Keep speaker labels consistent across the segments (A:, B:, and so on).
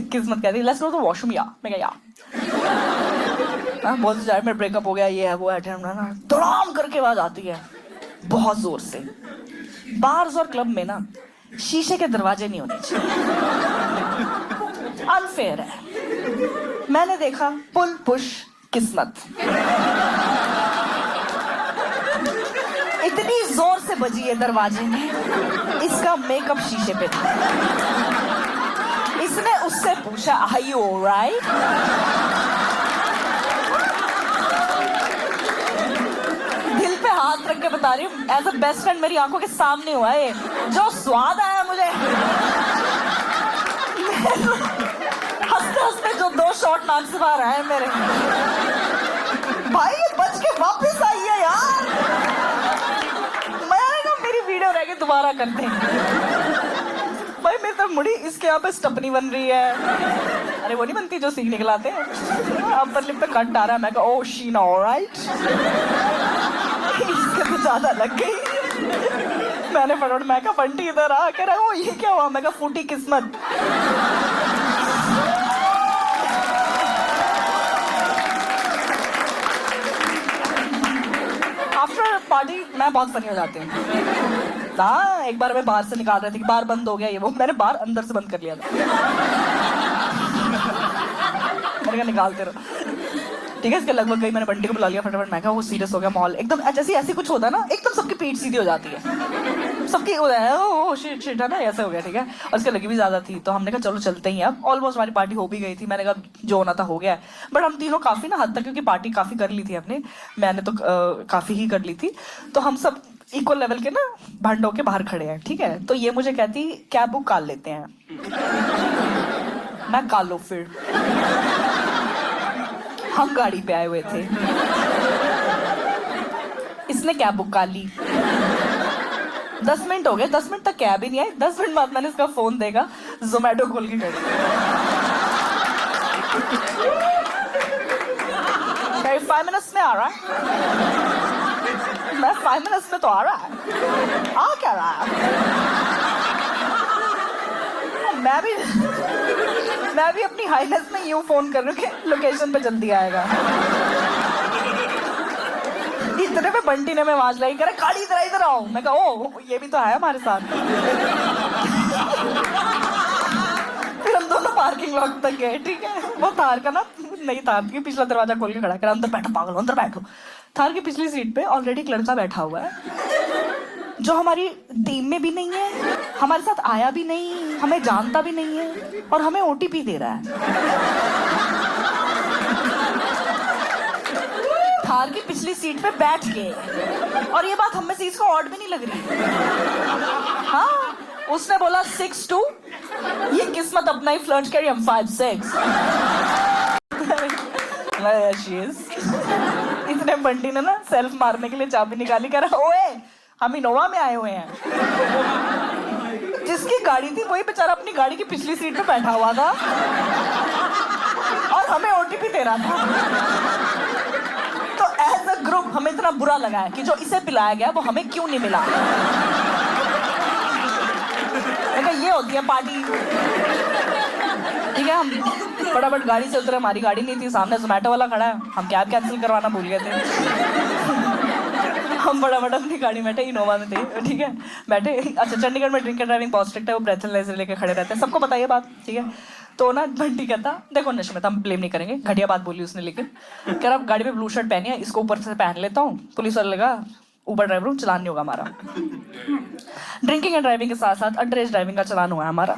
A: किस्मत कहती let's go to washroom या मैं क्या बोलते जा मेरा ब्रेकअप हो गया ये है वो है ना धड़ाम करके आवाज आती है बहुत जोर से। बार्स और क्लब में ना शीशे के दरवाजे नहीं होने चाहिए, अनफेयर है। मैंने देखा पुल पुश किस्मत, इतनी जोर से बजी है दरवाजे में, इसका मेकअप शीशे पे था। इसने उससे पूछा आर यू ऑलराइट? दिल पे हाथ रख के बता रही हूँ एज अ बेस्ट फ्रेंड, मेरी आंखों के सामने हुआ है जो स्वाद आया मुझे। हंसते हंसते जो 2 शॉट नाक से बाहर आए मेरे, भाई ये बच के वापस आई है यार। मैं ना मेरी वीडियो रह गई दोबारा करते हैं। भाई मेरी तरफ मुड़ी, इसके यहाँ पे स्टपनी बन रही है, अरे वो नहीं बनती जो सीख निकलाते हैं, अपर लिप पे कट आ रहा है। मैं कहा ओह शीना ऑलराइट, इसके तो ज्यादा लग गई। मैंने फटाफट मैं कहा बंटी इधर आ, कह रहा है ओ ये क्या हुआ? मैं कहा फूटी किस्मत। आफ्टर पार्टी मैं बहुत फनी हो जाती हूँ। हाँ एक बार मैं बाहर से निकाल रही थी, बार बंद हो गया ये वो, मैंने बार अंदर से बंद कर लिया था। मैंने कहा निकालते रहो, ठीक है। इसके लगभग गई, मैंने बंटी को बुला लिया फटाफट। मैं कहा वो सीरियस हो गया माहौल एकदम, जैसे ऐसे कुछ होता है ना एकदम सबकी पीठ सीधी हो जाती है, सबकी ओ शिट शिट है ना, ऐसे हो गया ठीक है। और इसके लगी भी ज्यादा थी तो हमने कहा चलो चलते ही। अब ऑलमोस्ट हमारी पार्टी हो भी गई थी, मैंने कहा जो होना था हो गया। बट हम तीनों काफी ना हद तक, क्योंकि पार्टी काफी कर ली थी हमने, मैंने तो काफी ही कर ली थी, तो हम सब इक्वल लेवल के ना भंडों के बाहर खड़े हैं ठीक है। तो ये मुझे कहती कैब बुक कर लेते हैं, मैं कर लो फिर। हम गाड़ी पे आए हुए थे, इसने कैब बुक कर ली। 10 मिनट हो गए, 10 मिनट तक कैब ही नहीं आई। 10 मिनट बाद मैंने इसका फोन देखा, जोमेटो खोल के खड़ी 5 मिनट्स में आ रहा है। मैं 5 मिनट्स में तो आ रहा है, आ क्या रहा है? मैं भी अपनी हाईनेस में यूं फोन कर रही हूँ कि लोकेशन पे जल्दी आएगा। इतने पे बंटी ने मैं आवाज लाई, करे गाड़ी इधर आओ। मैं कहा ओ ये भी तो है हमारे साथ। फिर हम दोनों पार्किंग लॉट तक गए ठीक है। वो थार का ना नहीं, थार की पिछला दरवाजा खोल के खड़ा करा, अंदर बैठो पागल अंदर बैठो। थार की पिछली सीट पे ऑलरेडी एक लड़का बैठा हुआ है जो हमारी टीम में भी नहीं है, हमारे साथ आया भी नहीं, हमें जानता भी नहीं है और हमें ओटीपी दे रहा है। थार की पिछली सीट पे बैठ के, और ये बात हमें से इसको ऑड भी नहीं लग रही। हाँ उसने बोला 6'2", ये किस्मत अपना ही फ्लर्ट करी, हम 5'6". इतने बंटी ने ना सेल्फ मारने के लिए चाबी निकाली, कह रहा ओए हम इनोवा में आए हुए हैं। जिसकी गाड़ी थी वही बेचारा अपनी गाड़ी की पिछली सीट पे बैठा हुआ था और हमें ओटीपी दे रहा था। तो एज अ ग्रुप हमें इतना बुरा लगा है कि जो इसे पिलाया गया वो हमें क्यों नहीं मिला। ये होती है पार्टी ठीक है। हम फटाफट गाड़ी से उतरे, हमारी गाड़ी नहीं थी, सामने जोमेटो वाला खड़ा है, हम कैब कैंसिल करवाना भूल गए थे। हम फटाफट अपनी गाड़ी बैठे, इनोवा में थे ठीक है बैठे। अच्छा चंडीगढ़ में ड्रिंक एंड ड्राइविंग बहुत स्ट्रिक्ट है, वो ब्रेथलेस लेके खड़े रहते हैं, सबको पता है ये बात ठीक है। तो ना बंटी कहता देखो नशे में, तो हम ब्लेम नहीं करेंगे, घटिया बात बोली उसने, लेकिन कह रहा गाड़ी में ब्लू शर्ट पहनी है, इसको ऊपर से पहन लेता हूँ, पुलिस वाले लगा ऊबर ड्राइवर हूँ, चलान नहीं होगा हमारा। ड्रिंकिंग एंड ड्राइविंग के साथ साथ अंडरएज ड्राइविंग का चलान हुआ है हमारा।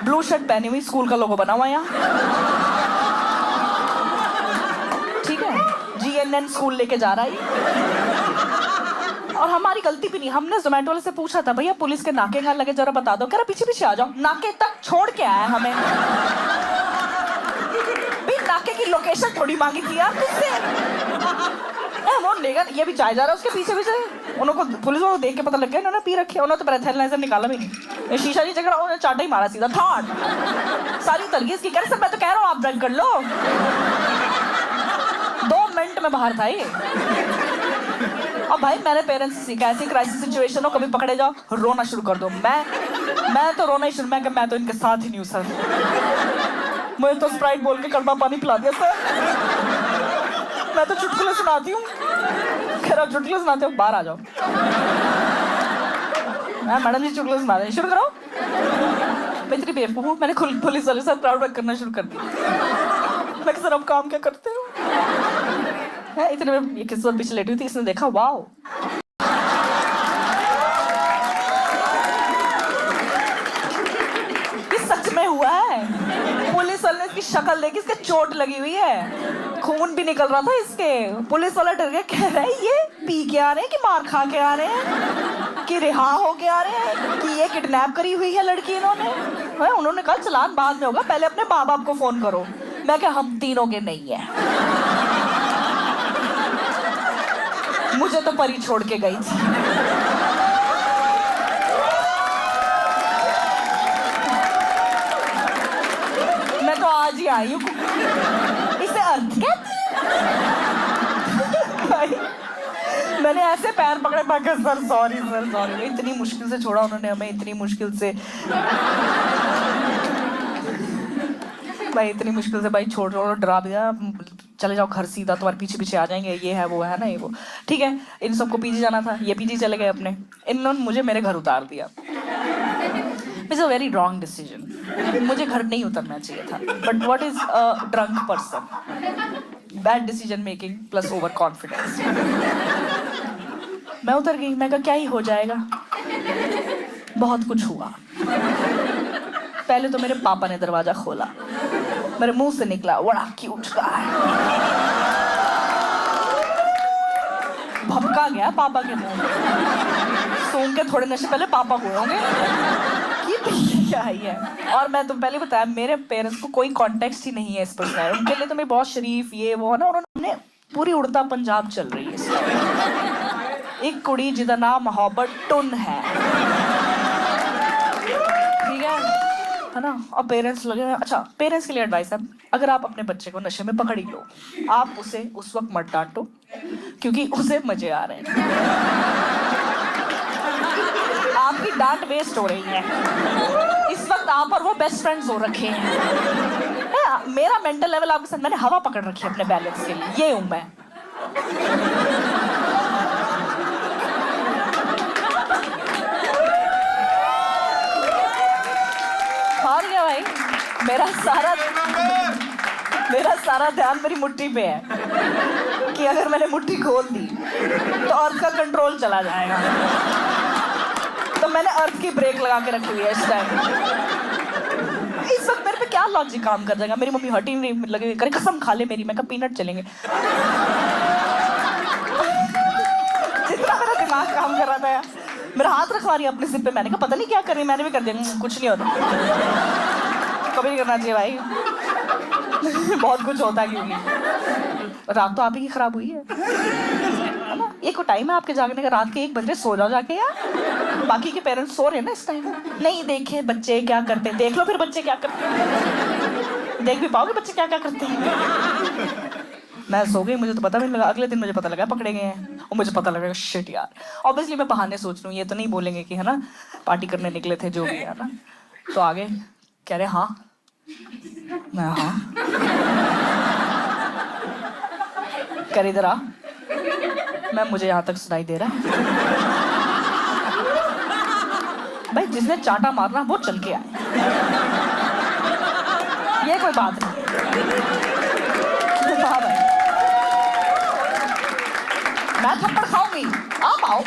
A: ब्लू शर्ट पहनी हुई, स्कूल का लोगो बना हुआ है यहाँ ठीक है। GNN स्कूल लेके जा रहा है और हमारी गलती भी नहीं। हमने जोमेटो वाले से पूछा था भैया पुलिस के नाके कहाँ लगे जरा बता दो, कह रहा पीछे पीछे आ जाओ। नाके तक छोड़ के आया हमें, भी नाके की लोकेशन थोड़ी मांगी थी यार तुझसे। वो लेगा, ये भी चाय जा रहा है उसके पीछे पीछे। उनको पुलिस को देख के पता लग गया इन्होंने पी रखे, उन्होंने तो ब्रेथलेस निकाला भी नहीं, शीशा नहीं चकरा, उन्होंने चाटा ही मारा सीधा थॉट सारी तरगीज की। कह रहे सर मैं तो कह रहा हूँ आप ड्रग कर लो। 2 मिनट में बाहर था ये। अब भाई मैंने पेरेंट्स से सीखा, ऐसी क्राइसिस सिचुएशन हो कभी पकड़े जाओ रोना शुरू कर दो। मैं तो रोना ही शुरू, मैं तो इनके साथ ही नहीं हूँ सर। मुझे तो स्प्राइट बोल के कड़वा पानी पिला दिया सर। मैं तो चुटकुले सुनाती हूँ। खैर आप चुटकुले सुनाते हो, बाहर आ जाओ। मैडम जी चुटकुले सुना रहे, शुरू करो। मैं इतनी बेवकूफ हूँ, मैंने पुलिस वाले साथ क्राउड वर्क करना शुरू कर दिया। मैं सर अब काम क्या करते हो? इतने में ये किस वक्त पीछे लेटी हुई थी, इसने देखा, वाओ ये सच में हुआ है। पुलिस वाले ने इसकी शक्ल देखी, इसके चोट लगी हुई है, खून भी निकल रहा था इसके। पुलिस वाला डर गया, कह रहा है ये पी के आ रहे हैं कि मार खा के आ रहे हैं कि रिहा हो के आ रहे हैं कि ये किडनैप करी हुई है लड़की इन्होंने। उन्होंने कहा चलान बाद में होगा, पहले अपने माँ बाप को फोन करो। मैं क्या, हम तीनों के नहीं है। मुझे तो परी छोड़ के गई थी। मैं तो आज ही आई हूँ। इसे अर्थ कहते हैं। मैंने ऐसे पैर पकड़े, मैं सर सॉरी सर सॉरी। इतनी मुश्किल से छोड़ा उन्होंने हमें, इतनी मुश्किल से भाई, इतनी मुश्किल से भाई छोड़ रहा, डरा दिया, चले जाओ घर सीधा, तुम्हारे पीछे पीछे आ जाएंगे, ये है वो है ना, ये वो। ठीक है, इन सबको पीजी जाना था, ये पीजी चले गए अपने। इन्होंने मुझे मेरे घर उतार दिया। It's a very wrong decision. मुझे घर नहीं उतरना चाहिए था, but what is a drunk person? Bad decision making plus over confidence. मैं उतर गई, मैं कहा क्या ही हो जाएगा। बहुत कुछ हुआ। पहले तो मेरे पापा ने दरवाजा खोला, मेरे मुंह से निकला बड़ा क्यूट गाय। भभका गया पापा के मुंह में। सोन के थोड़े नशे पहले पापा हुए होंगे कि क्या है। और मैं तो पहले बताया, मेरे पेरेंट्स को कोई कॉन्टेक्स्ट ही नहीं है इस पर। उनके लिए तो मैं बहुत शरीफ ये वो है ना। उन्होंने पूरी उड़ता पंजाब चल रही है। एक कुड़ी जिदा नाम मोहब्बत टुन है, ठीक है ना। और पेरेंट्स लगे। अच्छा, पेरेंट्स के लिए एडवाइस है, अगर आप अपने बच्चे को नशे में पकड़ ही लो, आप उसे उस वक्त मत डांटो क्योंकि उसे मजे आ रहे हैं। आपकी डांट वेस्ट हो रही है। इस वक्त आप और वो बेस्ट फ्रेंड्स हो रखे हैं। मेरा मेंटल लेवल आपके साथ, मैंने हवा पकड़ रखी है अपने बैलेंस के लिए, ये हूं मैं। हार गया भाई। मेरा सारा ध्यान मेरी मुट्ठी पे है कि अगर मैंने मुट्ठी खोल दी तो अर्थ का कंट्रोल चला जाएगा। तो मैंने अर्थ की ब्रेक लगा के रखी हुई है इस टाइम। इस वक्त मेरे पे क्या लॉजिक काम कर जाएगा? मेरी मम्मी हटी नहीं लगे, करे कसम खा ले मेरी। मैं कहा पीनट चलेंगे। जितना मेरा दिमाग काम कर रहा था यार, मेरा हाथ रखवा रही है अपने सिर पे। मैंने कहा पता नहीं क्या कर रही है, मैंने भी कर दिया। कुछ नहीं होता, कभी नहीं करना चाहिए भाई। बहुत कुछ होता है क्योंकि रात तो आप ही की खराब हुई है ना। एक को टाइम है आपके जागने का, रात के 1 बजे सो जाओ जाके यार। बाकी के पेरेंट्स सो रहे हैं ना इस टाइम। नहीं देखे बच्चे क्या करते हैं, देख लो फिर बच्चे क्या करते हैं। देख भी पाओगे बच्चे क्या क्या करते हैं। मैं सो गई, मुझे तो पता भी नहीं लगा। अगले दिन मुझे पता लगा पकड़े गए हैं, और मुझे पता लगा शिट यार। ऑब्वियसली मैं बहाने सोच रही हूँ, ये तो नहीं बोलेंगे कि है ना पार्टी करने निकले थे जो भी है ना। तो आगे कह रहे हाँ, मैं हाँ। कर इधर आ। मुझे यहाँ तक सुनाई दे रहा है भाई। जिसने चांटा मारना वो चल के आए, ये कोई बात नहीं। हाँ भाई, मैं थप्पड़ खाऊंगी, आप आओ।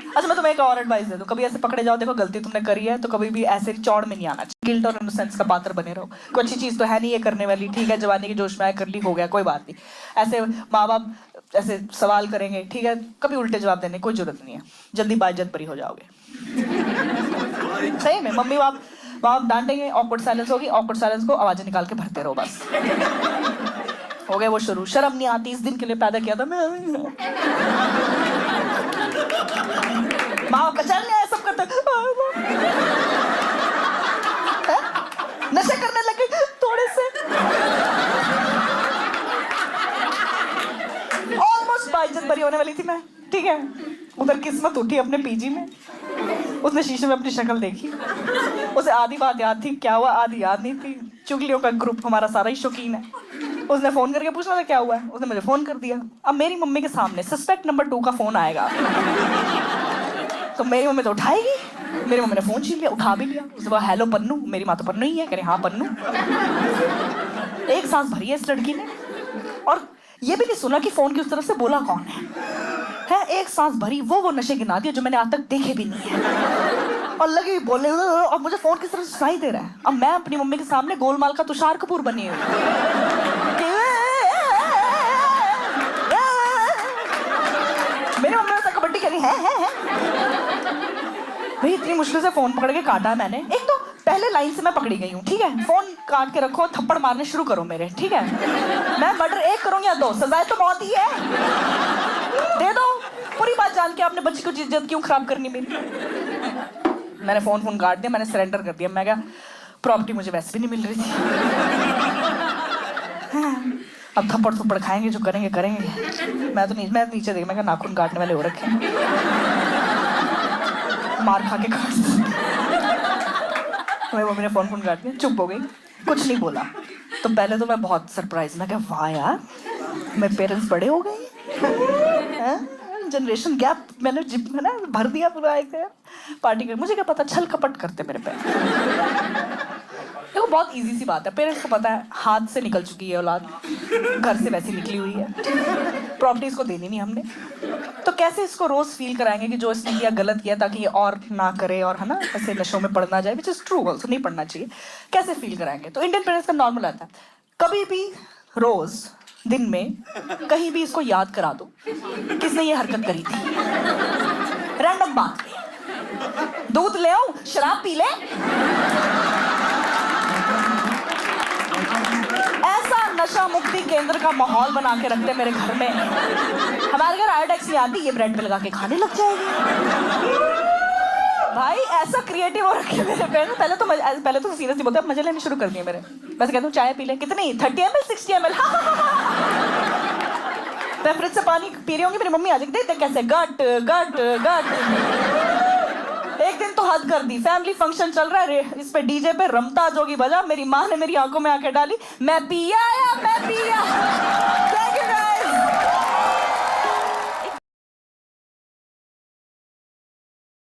A: अच्छा मैं तुम्हें एक और एडवाइस दे दूं, कभी ऐसे पकड़े जाओ, देखो गलती तुमने करी है तो कभी भी ऐसे चौड़ में नहीं आना चाहिए। गिल्ट और इनोसेंस का पात्र बने रहो। कोई अच्छी चीज तो है नहीं ये करने वाली, ठीक है जवानी के जोश में आया कर ली, हो गया कोई बात नहीं। ऐसे माँ बाप ऐसे सवाल करेंगे, ठीक है कभी उल्टे जवाब देने की कोई जरूरत नहीं है, जल्दी बाइज्जत बरी हो जाओगे। सही में मम्मी बाप डांटेंगे, ऑकवर्ड साइलेंस होगी, ऑकवर्ड साइलेंस को आवाजें निकाल के भरते रहो बस। हो गए वो शुरू। शर्म नहीं आती, इस दिन के लिए पैदा किया था मैं। माँ कचल नहीं आया, सब करते नशे करने लगे थोड़े से। ऑलमोस्ट बाइज्जत बरी होने वाली थी मैं, ठीक है। उधर किस्मत उठी अपने पीजी में। उसने शीशे में अपनी शक्ल देखी, उसे आधी बात याद थी, क्या हुआ आधी याद नहीं थी। चुगलियों का ग्रुप हमारा सारा ही शौकीन है। उसने फोन करके पूछा था क्या हुआ है, उसने मुझे फोन कर दिया। अब मेरी मम्मी के सामने सस्पेक्ट नंबर 2 का फोन आएगा तो मेरी मम्मी तो उठाएगी। मेरी मम्मी ने फोन छीन लिया, उठा भी लिया। उसने बोला हेलो पन्नू। मेरी माँ तो पन्नू ही है, कह रही हाँ पन्नू। एक सांस भरी है इस लड़की ने और ये भी नहीं सुना कि फोन की उस तरफ से बोला कौन है। एक सांस भरी, वो नशे गिना दिए जो मैंने आज तक देखे भी नहीं है और लगे बोले और मुझे फोन किस तरफ से सुनाई दे रहा है। अब मैं अपनी मम्मी के सामने गोलमाल का तुषार कपूर बनी हुई। मेरी मम्मी ऐसा कबड्डी करी है भाई। इतनी मुश्किल से फोन पकड़ के काटा मैंने। एक तो पहले लाइन से मैं पकड़ी गई हूँ, ठीक है। फोन काट के रखो, थप्पड़ मारने शुरू करो मेरे, ठीक है। मैं मर्डर 1 करूँ या 2, सजाए तो मौत ही है। दे दो। पूरी बात जान के आपने बच्ची को इज्जत क्यों खराब करनी मेरी। मैंने फोन काट दिया, मैंने सरेंडर कर दिया। मैं क्या प्रॉपर्टी मुझे वैसे भी नहीं मिल रही थी। अब थप्पड़ खाएंगे, जो करेंगे करेंगे। मैं नीचे देख, मैं क्या नाखून काटने वाले हो रखे हैं, मार खा के काट। मेरी मम्मी ने फोन काट दिया, चुप हो गई, कुछ नहीं बोला। तो पहले तो मैं बहुत सरप्राइज, मैं क्या वाह यार मेरे पेरेंट्स बड़े हो गए, जनरेशन गैप मैंने है ना भर दिया पूरा एक पार्टी कर। मुझे क्या पता छल कपट करते मेरे पे। देखो बहुत इजी सी बात है, पेरेंट्स को पता है हाथ से निकल चुकी है औलाद, घर से वैसी निकली हुई है, प्रॉपर्टी इसको देनी नहीं हमने, तो कैसे इसको रोज फील कराएंगे कि जो इसने किया गलत किया, ताकि ये और ना करे और है ना ऐसे नशों में पड़ना जाए, विच इज ट्रू ऑल्सो, नहीं पढ़ना चाहिए। कैसे फील कराएंगे? तो इंडियन पेरेंट्स का नॉर्मल आता है, कभी भी रोज दिन में कहीं भी इसको याद करा दो किसने ये हरकत करी थी। रैंडम बात पे दूध ले आओ, शराब पी ले, ऐसा नशा मुक्ति केंद्र का माहौल बना के रखते मेरे घर में। हमारे घर आयोडेक्स नहीं आती, ये ब्रेड पे लगा के खाने लग जाएगी। भाई ऐसा क्रिएटिव हो रखे मेरे पेरेंट्स। पहले तो सीरियसली बोलते, अब मजे लेने शुरू कर दिए मेरे। वैसे कहता हूँ चाय पी ले, कितनी 30 ml 60 ml। मैं फ्रिज से पानी पी रही होंगी, मेरी मम्मी आ जाएगी, देखते कैसे गट गट गट। एक दिन तो हद कर दी, फैमिली फंक्शन चल रहा है, इस पे डीजे पे रमता जोगी बजा, मेरी माँ ने मेरी आंखों में आंखें डाली, मैं पिया या मैं पिया।